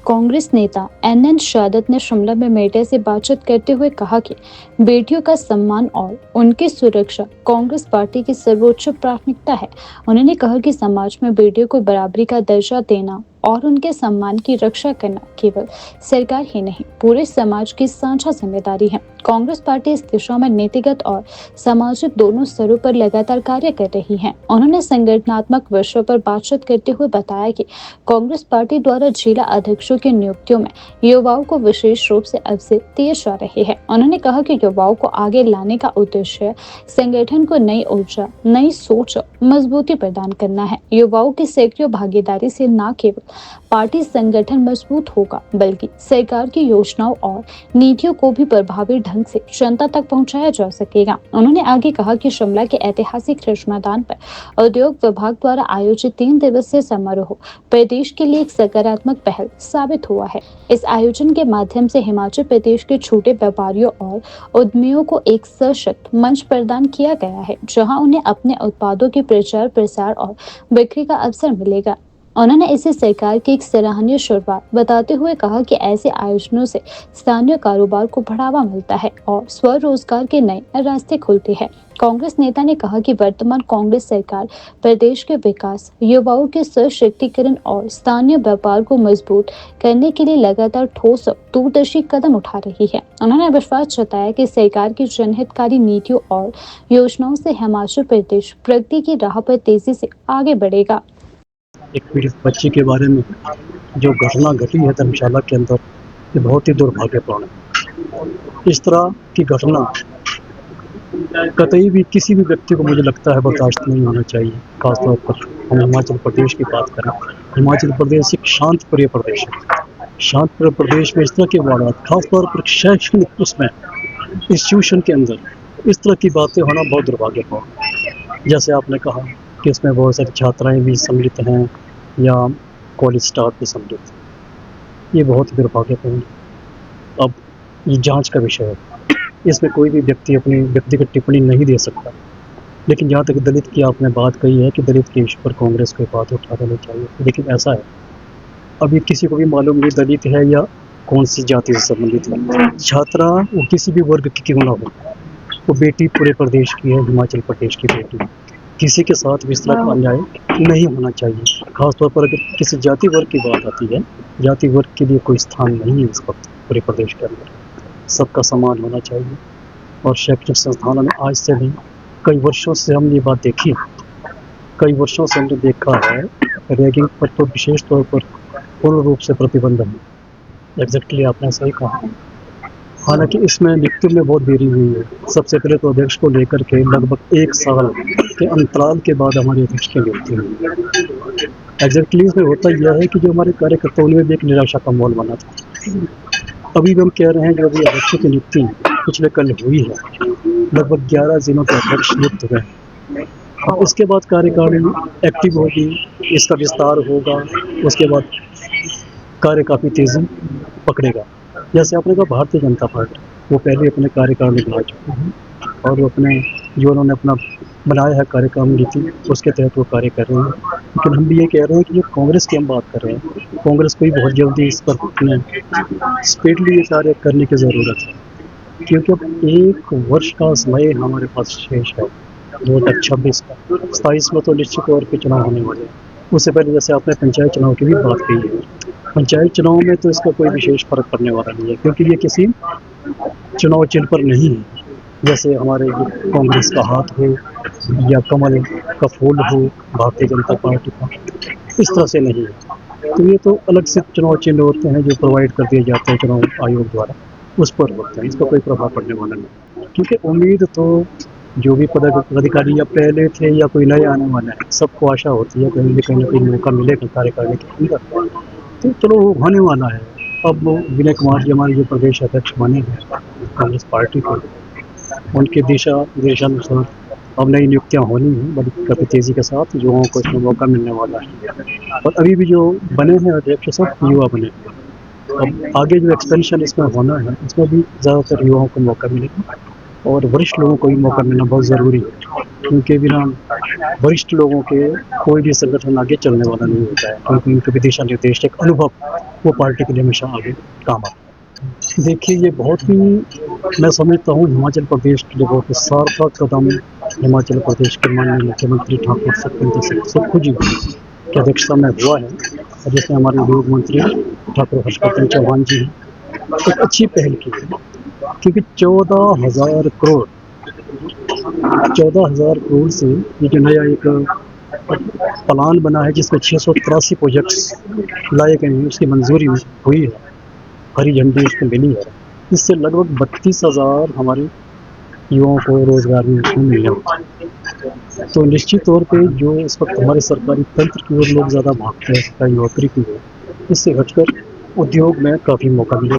कांग्रेस नेता एनएन शहादत ने शिमला में मीडिया से बातचीत करते हुए कहा कि बेटियों का सम्मान और उनकी सुरक्षा कांग्रेस पार्टी की सर्वोच्च प्राथमिकता है। उन्होंने कहा कि समाज में बेटियों को बराबरी का दर्जा देना और उनके सम्मान की रक्षा करना केवल सरकार ही नहीं, पूरे समाज की साझा जिम्मेदारी है। कांग्रेस पार्टी इस दिशा में नीतिगत और सामाजिक दोनों स्तरों पर लगातार कार्य कर रही है। उन्होंने संगठनात्मक विषयों पर बातचीत करते हुए बताया कि कांग्रेस पार्टी द्वारा जिला अध्यक्षों की नियुक्तियों में युवाओं को विशेष रूप से अवसर दिए जा रहे हैं। उन्होंने कहा कि युवाओं को आगे लाने का उद्देश्य संगठन को नई ऊर्जा, नई सोच और मजबूती प्रदान करना है। युवाओं की सक्रिय भागीदारी से न केवल पार्टी संगठन मजबूत होगा, बल्कि सरकार की योजनाओं और नीतियों को भी प्रभावी ढंग से जनता तक पहुंचाया जा सकेगा। उन्होंने आगे कहा कि शिमला के ऐतिहासिक कृष्णादान पर उद्योग विभाग द्वारा आयोजित 3 दिवसीय समारोह प्रदेश के लिए एक सकारात्मक पहल साबित हुआ है। इस आयोजन के माध्यम से हिमाचल प्रदेश के छोटे व्यापारियों और उद्यमियों को एक सशक्त मंच प्रदान किया गया है, जहां उन्हें अपने उत्पादों के प्रचार, प्रसार और बिक्री का अवसर मिलेगा। उन्होंने इसे सरकार की एक सराहनीय शुरुआत बताते हुए कहा कि ऐसे आयोजनों से स्थानीय कारोबार को बढ़ावा मिलता है और स्वरोजगार के नए रास्ते खुलते हैं। कांग्रेस नेता ने कहा कि वर्तमान कांग्रेस सरकार प्रदेश के विकास, युवाओं के सशक्तिकरण और स्थानीय व्यापार को मजबूत करने के लिए लगातार ठोस और दूरदर्शी कदम उठा रही है। उन्होंने विश्वास जताया कि सरकार की जनहितकारी नीतियों और योजनाओं से हिमाचल प्रदेश प्रगति की राह पर तेजी से आगे बढ़ेगा। एक पीड़ित बच्ची के बारे में जो घटना घटी है धर्मशाला के अंदर, ये बहुत ही दुर्भाग्यपूर्ण है। इस तरह की घटना कतई भी किसी भी व्यक्ति को मुझे लगता है बर्दाश्त नहीं होना चाहिए। खासतौर पर हम हिमाचल प्रदेश की बात करें, हिमाचल प्रदेश एक शांत प्रिय प्रदेश है। शांत प्रिय प्रदेश में इस तरह के वारदात, खासतौर पर शैक्षणिक उसमें इंस्टीट्यूशन के अंदर इस तरह की बातें होना बहुत दुर्भाग्यपूर्ण। जैसे आपने कहा कि इसमें बहुत सारी छात्राएं भी सम्मिलित हैं या कॉलेज स्टाफ भी सम्मिलित हैं, ये बहुत ही दुर्भाग्यपूर्ण है। अब ये जांच का विषय है, इसमें कोई भी व्यक्ति अपनी व्यक्तिगत टिप्पणी नहीं दे सकता। लेकिन जहाँ तक दलित की आपने बात कही है कि दलित के इश्यू पर कांग्रेस को बात उठा देनी चाहिए, लेकिन ऐसा है अभी किसी को भी मालूम नहीं दलित है या कौन सी जाति से संबंधित है। छात्रा वो किसी भी वर्ग की क्यों ना हो, वो बेटी पूरे प्रदेश की है, हिमाचल प्रदेश की बेटी। किसी के साथ भी इस तरह का अन्याय नहीं होना चाहिए। खासतौर पर अगर किसी जाति वर्ग की बात आती है, जाति वर्ग के लिए कोई स्थान नहीं है इस वक्त पूरे प्रदेश के अंदर। सबका सम्मान होना चाहिए। और शैक्षणिक संस्थानों में आज से नहीं, कई वर्षों से हमने ये बात देखी है, कई वर्षों से हमने देखा है रैगिंग पर तो विशेष तौर पर पूर्ण रूप से प्रतिबंध है। एग्जैक्टली आपने सही कहा। हालांकि इसमें नियुक्ति में बहुत देरी हुई है। सबसे पहले तो अध्यक्ष को लेकर के लगभग 1 साल के अंतराल के बाद हमारे अध्यक्ष की नियुक्ति हुई। एग्जैक्टली इसमें होता यह है कि जो हमारे कार्यकर्ताओं में भी एक निराशा का माहौल बना था। अभी भी हम कह रहे हैं जो अभी अध्यक्ष की नियुक्ति पिछले कल हुई है, लगभग 11 जिलों के अध्यक्ष नियुक्त हुए हैं। अब उसके बाद कार्यकारिणी एक्टिव होगी, इसका विस्तार होगा, उसके बाद कार्य काफ़ी तेज़ी पकड़ेगा। जैसे आपने कहा भारतीय जनता पार्टी, वो पहले अपने कार्यकारिणी बना चुके हैं और वो अपने जो उन्होंने अपना बनाया है कार्यकारिणी नीति, उसके तहत वो कार्य कर रहे हैं। लेकिन हम भी ये कह रहे हैं कि जो कांग्रेस की हम बात कर रहे हैं, कांग्रेस को भी बहुत जल्दी इस पर अपने स्पीडली ये कार्य करने की ज़रूरत है, क्योंकि अब 1 वर्ष का समय हमारे पास शेष है 2026 का। 27 में तो निश्चित तौर पर चुनाव होने वाले हैं। उससे पहले जैसे आपने पंचायत चुनाव की भी बात कही है, पंचायत चुनाव में तो इसका कोई विशेष फर्क पड़ने वाला नहीं है, क्योंकि ये किसी चुनाव चिन्ह पर नहीं है। जैसे हमारे कांग्रेस का हाथ हो या कमल का फूल हो भारतीय जनता पार्टी का, इस तरह से नहीं है। तो ये तो अलग से चुनाव चिन्ह होते हैं जो प्रोवाइड कर दिए जाते हैं चुनाव आयोग द्वारा, उस पर होते हैं। इसका कोई प्रभाव पड़ने वाला नहीं, क्योंकि उम्मीद तो जो भी पदाधिकारी या पहले थे या कोई नए आने वाला है, सबको आशा होती है कहीं ना कहीं मौका मिलेगा कार्य करने के अंदर। तो चलो वो होने वाला है। अब विनय कुमार जी हमारे जो प्रदेश अध्यक्ष बने हैं कांग्रेस पार्टी के, उनके दिशानुसार अब नई नियुक्तियाँ होनी हैं बड़ी काफ़ी तेज़ी के साथ, युवाओं को इसमें मौका मिलने वाला है। और अभी भी जो बने हैं अध्यक्ष सब युवा बने हैं। अब आगे जो एक्सपेंशन इसमें होना है, इसमें भी ज़्यादातर युवाओं को मौका मिलेगा। और वरिष्ठ लोगों को भी मौका मिलना बहुत ज़रूरी है, क्योंकि बिना वरिष्ठ लोगों के कोई भी संगठन आगे चलने वाला नहीं होता है, क्योंकि उनके भी दिशा निर्देश, एक अनुभव, वो पार्टी के लिए हमेशा आगे काम आता है। देखिए, ये बहुत ही, मैं समझता हूँ, हिमाचल प्रदेश के लिए बहुत ही सार्थक कदम हिमाचल प्रदेश के माननीय मुख्यमंत्री ठाकुर सतविंदर सिंह सुक्खू जी की अध्यक्षता में हुआ है, और जिसमें हमारे उद्योग मंत्री ठाकुर हर्षवर्धन चौहान जी एक अच्छी पहल की है, क्योंकि 14,000 करोड़ से ये जो नया एक प्लान बना है, जिसमें 683 प्रोजेक्ट्स लाए गए हैं, उसकी मंजूरी हुई है, हरी झंडी उसको मिली है। इससे लगभग 32,000 हमारे युवाओं को रोजगार मिलने वाला है। तो निश्चित तौर पे जो इस वक्त हमारे सरकारी तंत्र की ओर लोग ज़्यादा भागते हैं, सरकारी नौकरी की ओर, इससे हटकर उद्योग में काफ़ी मौका मिलेगा।